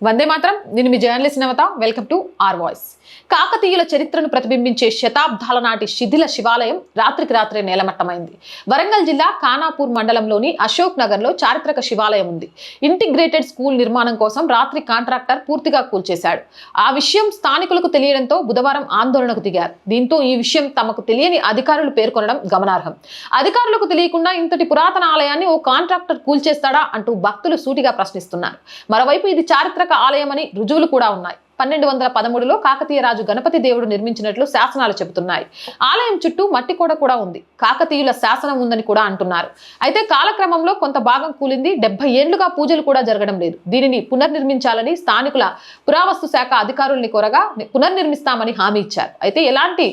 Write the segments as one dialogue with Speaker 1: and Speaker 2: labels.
Speaker 1: వందే మాత్రం. నేను మీ journalist Navata. Welcome to R voice. కాకతీయుల చరిత్రను ప్రతిబింబించే శతాబ్దాల నాటి శిథిల శివాలయం రాత్రికి రాత్రే నేలమట్టమైంది. వరంగల్ జిల్లా ఖానాపూర్ మండలంలోని అశోక్ నగర్ లో చారిత్రక శివాలయం ఉంది. ఇంటిగ్రేటెడ్ స్కూల్ నిర్మాణం కోసం రాత్రి కాంట్రాక్టర్ పూర్తిగా కూల్చేశాడు. ఆ విషయం స్థానికులకు తెలియడంతో బుధవారం ఆందోళనకు దిగారు. దీంతో ఈ విషయం తమకు తెలియని అధికారులు పేర్కొనడం గమనార్హం. అధికారులకు తెలియకుండా ఇంతటి పురాతన ఆలయాన్ని ఓ కాంట్రాక్టర్ కూల్చేస్తాడా అంటూ భక్తులు సూటిగా ప్రశ్నిస్తున్నారు. మరోవైపు ఇది చారిత్రక ఆలయమని రుజువులు కూడా ఉన్నాయి. 1213లో కాకతీయ రాజు గణపతి దేవుడు నిర్మించినట్లు శాసనాలు చెబుతున్నాయి. ఆలయం చుట్టూ మట్టి కూడా ఉంది. కాకతీయుల శాసనం ఉందని కూడా అంటున్నారు. అయితే కాలక్రమంలో కొంత భాగం కూలింది. 70 ఏళ్లుగా పూజలు కూడా జరగడం లేదు. దీనిని పునర్నిర్మించాలని స్థానికుల పురావస్తు శాఖ అధికారుల్ని కోరగా పునర్నిర్మిస్తామని హామీ ఇచ్చారు. అయితే ఎలాంటి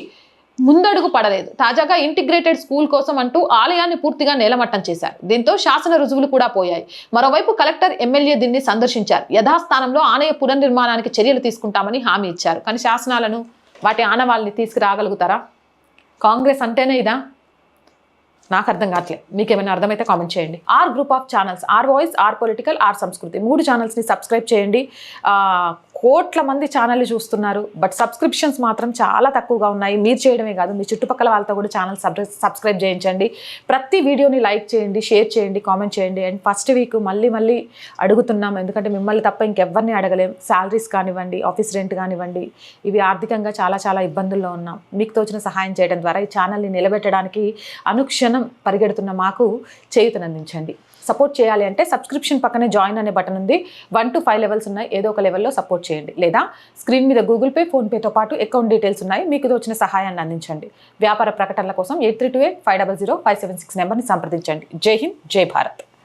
Speaker 1: ముందడుగు పడలేదు. తాజాగా ఇంటిగ్రేటెడ్ స్కూల్ కోసం అంటూ ఆలయాన్ని పూర్తిగా నేలమట్టం చేశారు. దీంతో శాసన రుజువులు కూడా పోయాయి. మరోవైపు కలెక్టర్, ఎమ్మెల్యే దీన్ని సందర్శించారు. యథాస్థానంలో ఆలయ పునర్నిర్మాణానికి చర్యలు తీసుకుంటామని హామీ ఇచ్చారు. కానీ శాసనాలను, వాటి ఆనవాళ్ళని తీసుకురాగలుగుతారా? కాంగ్రెస్ అంటేనే ఇదా? నాకు అర్థం కావట్లేదు. మీకు ఏమైనా అర్థమైతే కామెంట్ చేయండి. Or group of channels, or voice, or political, or సంస్కృతి 3 ఛానల్స్ని సబ్స్క్రైబ్ చేయండి. కోట్ల మంది ఛానళ్ళు చూస్తున్నారు, బట్ సబ్స్క్రిప్షన్స్ మాత్రం చాలా తక్కువగా ఉన్నాయి. మీరు చేయడమే కాదు, మీ చుట్టుపక్కల వాళ్ళతో కూడా ఛానల్ సబ్స్క్రైబ్ చేయించండి. ప్రతి వీడియోని లైక్ చేయండి, షేర్ చేయండి, కామెంట్ చేయండి. అండ్ ఫస్ట్ వీక్ మళ్ళీ అడుగుతున్నాం, ఎందుకంటే మిమ్మల్ని తప్ప ఇంకెవ్వరిని అడగలేం. శాలరీస్ కానివ్వండి, ఆఫీస్ రెంట్ కానివ్వండి, ఇవి ఆర్థికంగా చాలా ఇబ్బందుల్లో ఉన్నాం. మీకు తోచిన సహాయం చేయడం ద్వారా ఈ ఛానల్ని నిలబెట్టడానికి అనుక్షణం పరిగెడుతున్న మాకు చేయూతనందించండి. సపోర్ట్ చేయాలి అంటే సబ్స్క్రిప్షన్ పక్కనే జాయిన్ అనే బటన్ ఉంది. 1 to 5 లెవెల్స్ ఉన్నాయి. ఏదో ఒక లెవెల్లో సపోర్ట్ చేయండి. లేదా స్క్రీన్ మీద గూగుల్ పే, ఫోన్పేతో పాటు అకౌంట్ డీటెయిల్స్ ఉన్నాయి. మీకు తోచిన సహాయాన్ని అందించండి. వ్యాపార ప్రకటనల కోసం 8328500576 నెంబర్ని సంప్రదించండి. జై హింద్, జై భారత్.